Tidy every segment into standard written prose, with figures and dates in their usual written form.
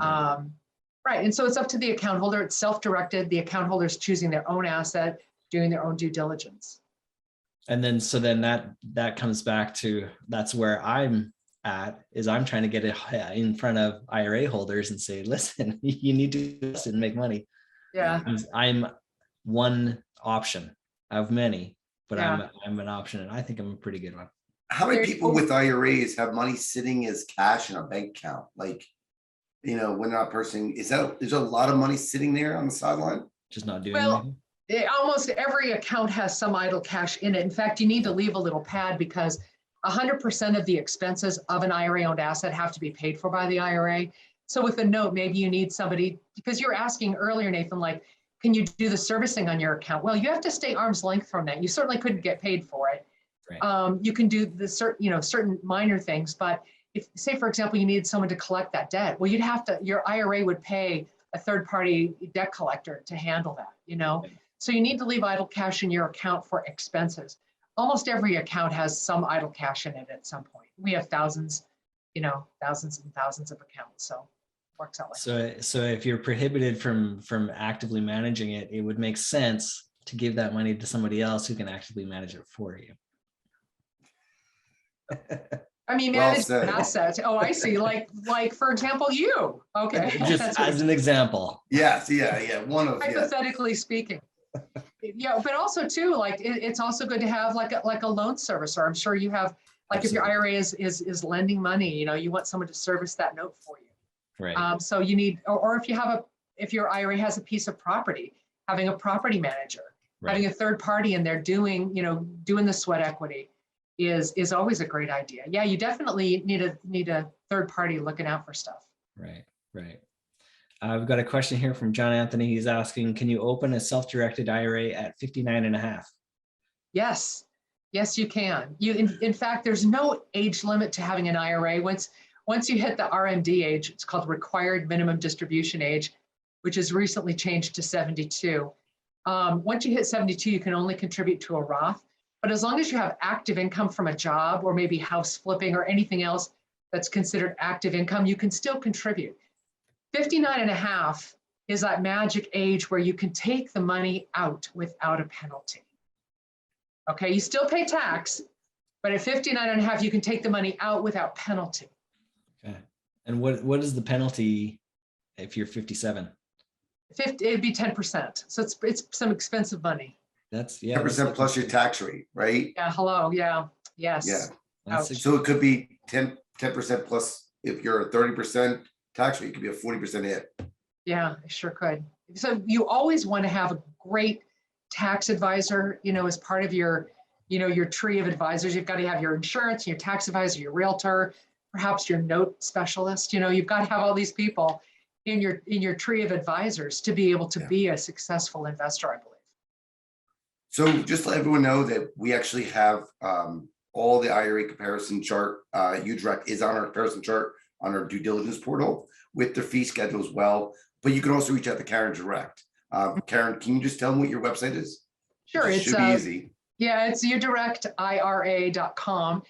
Right. And so it's up to the account holder. It's self-directed. The account holder is choosing their own asset, doing their own due diligence. And then, so then that comes back to, that's where I'm at, is I'm trying to get it in front of IRA holders and say, listen, you need to invest and make money. Yeah. I'm one option of many, but Yeah. I'm an option, and I think I'm a pretty good one. How many people with IRAs have money sitting as cash in a bank account? Like, you know, when that person, there's a lot of money sitting there on the sideline? Just not doing Well, anything? almost every account has some idle cash in it. In fact, you need to leave a little pad because 100% of the expenses of an IRA owned asset have to be paid for by the IRA. So with a note, maybe you need somebody, because you were asking earlier, Nathan, like, can you do the servicing on your account? Well, you have to stay arm's length from that. You certainly couldn't get paid for it. Right. You can do the certain minor things, but if, say, for example, you need someone to collect that debt, well, your IRA would pay a third-party debt collector to handle that, Right. So you need to leave idle cash in your account for expenses. Almost every account has some idle cash in it at some point. We have thousands and thousands of accounts, so it works out like that. So if you're prohibited from actively managing it, it would make sense to give that money to somebody else who can actively manage it for you. I mean, manage assets. Oh, I see. Like for example, you. Okay. Just as an example. Yes, yeah. Hypothetically speaking. Yeah, but also too, like it's also good to have like a loan servicer. I'm sure you have, like, if your IRA is lending money, you want someone to service that note for you. Right. So you need, or if your IRA has a piece of property, having a property manager, Right. having a third party in there doing the sweat equity is always a great idea. Yeah, you definitely need a third party looking out for stuff. Right. We've got a question here from John Anthony. He's asking, can you open a self-directed IRA at 59 and a half? Yes, you can. In fact, there's no age limit to having an IRA. Once you hit the RMD age, it's called required minimum distribution age, which has recently changed to 72. Once you hit 72, you can only contribute to a Roth. But as long as you have active income from a job or maybe house flipping or anything else that's considered active income, you can still contribute. 59 and a half is that magic age where you can take the money out without a penalty. Okay, you still pay tax, but at 59 and a half, you can take the money out without penalty. Okay. And what is the penalty if you're 57? It'd be 10%. So it's some expensive money. That's 10% plus your tax rate, right? Yeah, hello, yeah, yes. Yeah. So it could be 10% plus, if you're a 30% tax rate, it could be a 40% hit. Yeah, it sure could. So you always want to have a great tax advisor, as part of your tree of advisors. You've got to have your insurance, your tax advisor, your realtor, perhaps your note specialist. You've got to have all these people in your tree of advisors to be able to be a successful investor, I believe. So just to let everyone know that we actually have all the IRA comparison chart. uDirect is on our comparison chart on our due diligence portal with the fee schedule as well. But you can also reach out to Kaaren direct. Kaaren, can you just tell them what your website is? Sure. It should be easy. Yeah, it's uDirectIRA.com,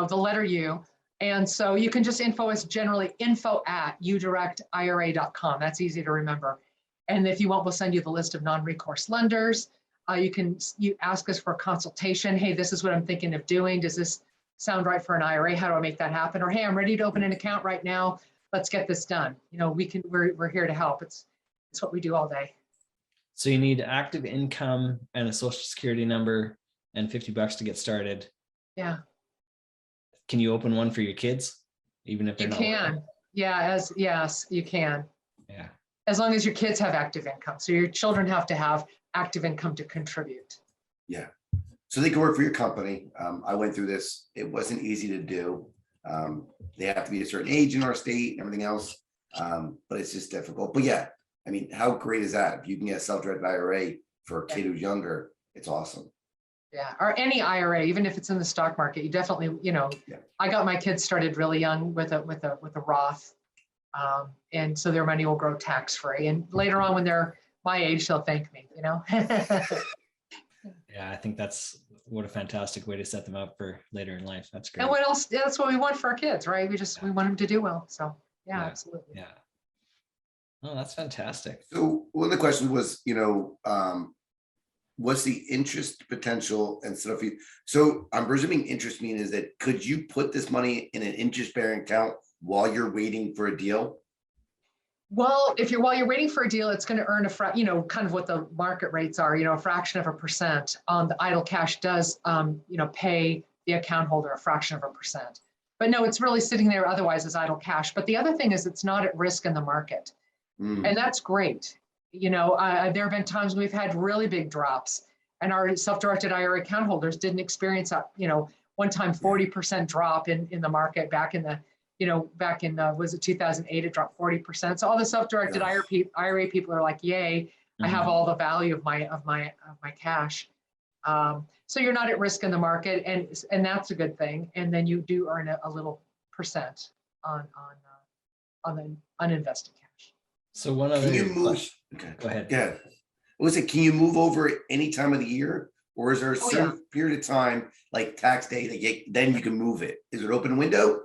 the letter U. And so you can just info us generally info@uDirectIRA.com. That's easy to remember. And if you want, we'll send you the list of non-recourse lenders. You ask us for a consultation. Hey, this is what I'm thinking of doing. Does this sound right for an IRA? How do I make that happen? Or, hey, I'm ready to open an account right now. Let's get this done. We're here to help. It's what we do all day. So you need active income and a social security number and $50 to get started. Yeah. Can you open one for your kids, even if they're not? You can. Yeah, yes, you can. Yeah. As long as your kids have active income. So your children have to have active income to contribute. Yeah. So they can work for your company. I went through this. It wasn't easy to do. They have to be a certain age in our state and everything else. But it's just difficult. But yeah, I mean, how great is that? If you can get a self-directed IRA for a kid who's younger, it's awesome. Yeah, or any IRA, even if it's in the stock market, you definitely, I got my kids started really young with a Roth. And so their money will grow tax-free. And later on, when they're my age, they'll thank me, Yeah, I think that's what a fantastic way to set them up for later in life. That's great. And what else? That's what we want for our kids, right? We want them to do well. So yeah, absolutely. Yeah. Oh, that's fantastic. So one of the questions was, what's the interest potential and stuff? So I'm presuming interest mean is that could you put this money in an interest-bearing account while you're waiting for a deal? Well, while you're waiting for a deal, it's going to earn kind of what the market rates are, a fraction of a percent. The idle cash does, pay the account holder a fraction of a percent. But no, it's really sitting there otherwise as idle cash. But the other thing is it's not at risk in the market. And that's great. There have been times we've had really big drops and our self-directed IRA account holders didn't experience a, one time 40% drop in the market back in was it 2008, it dropped 40%. So all the self-directed IRA people are like, yay, I have all the value of my cash. So you're not at risk in the market, and that's a good thing. And then you do earn a little percent on the uninvested cash. So one other question. Okay. Go ahead. Yeah. Was it, can you move over any time of the year? Or is there a certain period of time, like tax day, that then you can move it? Is it open window?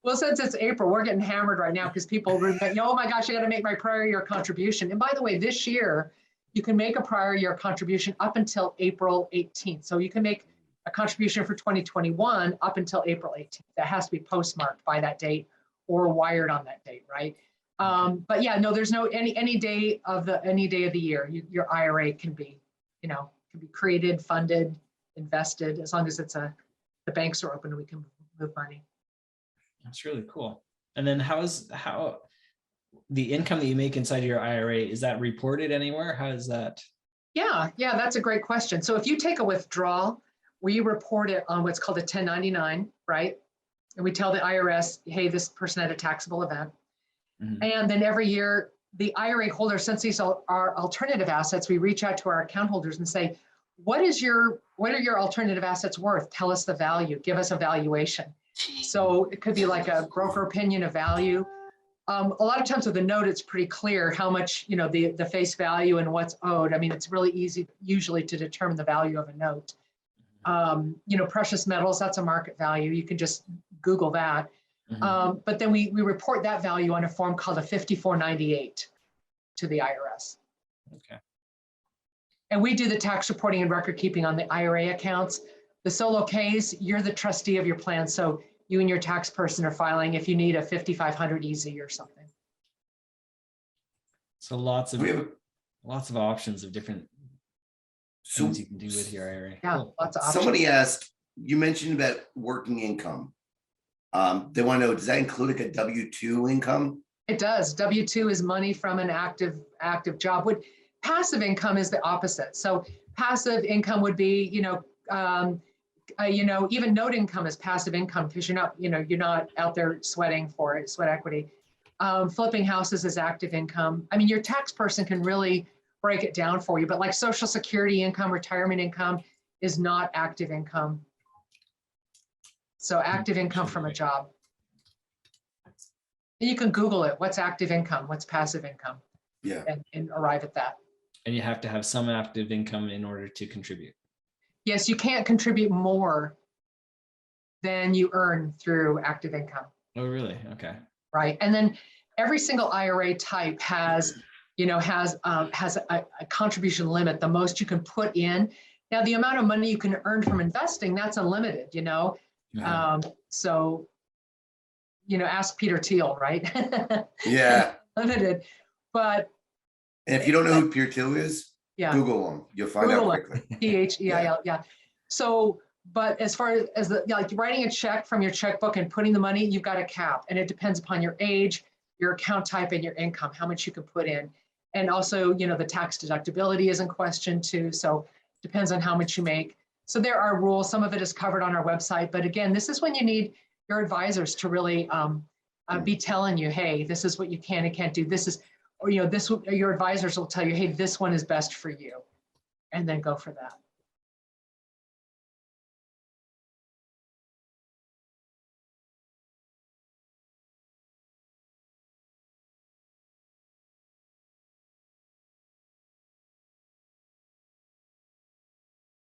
Well, since it's April, we're getting hammered right now because people are, oh my gosh, I got to make my prior year contribution. And by the way, this year, you can make a prior year contribution up until April 18th. So you can make a contribution for 2021 up until April 18th. That has to be postmarked by that date or wired on that date, right? But yeah, no, there's no any day of the year, your IRA can be, can be created, funded, invested, as long as the banks are open and we can move money. That's really cool. And then how the income that you make inside your IRA, is that reported anywhere? How is that? Yeah, that's a great question. So if you take a withdrawal, we report it on what's called a 1099, right? And we tell the IRS, hey, this person had a taxable event. And then every year, the IRA holder, since these are alternative assets, we reach out to our account holders and say, what are your alternative assets worth? Tell us the value, give us a valuation. So it could be like a broker opinion of value. A lot of times with a note, it's pretty clear how much, the face value and what's owed. I mean, it's really easy usually to determine the value of a note. Precious metals, that's a market value. You can just Google that. But then we report that value on a form called a 5498 to the IRS. Okay. And we do the tax reporting and record keeping on the IRA accounts. The solo Ks, you're the trustee of your plan. So you and your tax person are filing if you need a 5500 easy or something. So lots of options of different things you can do with your IRA. Yeah, cool. Lots of options. Somebody asked, you mentioned about working income. They want to know, does that include like a W-2 income? It does. W-2 is money from an active job. Passive income is the opposite. So passive income would be, even note income is passive income because you're not out there sweating for it, sweat equity. Flipping houses is active income. I mean, your tax person can really break it down for you, but like Social Security income, retirement income is not active income. So active income from a job. And you can Google it. What's active income? What's passive income? Yeah. And arrive at that. And you have to have some active income in order to contribute. Yes, you can't contribute more than you earn through active income. Oh, really? Okay. Right. And then every single IRA type has a contribution limit, the most you can put in. Now, the amount of money you can earn from investing, that's unlimited, So, ask Peter Thiel, right? Yeah. Limited, but. And if you don't know who Peter Thiel is, Google him. You'll find out quickly. Theil, yeah. So, but as far as like writing a check from your checkbook and putting the money, you've got a cap, and it depends upon your age, your account type, and your income, how much you can put in. And also, the tax deductibility is in question too. So depends on how much you make. So there are rules. Some of it is covered on our website. But again, this is when you need your advisors to really be telling you, hey, this is what you can and can't do. This is, or your advisors will tell you, hey, this one is best for you. And then go for that.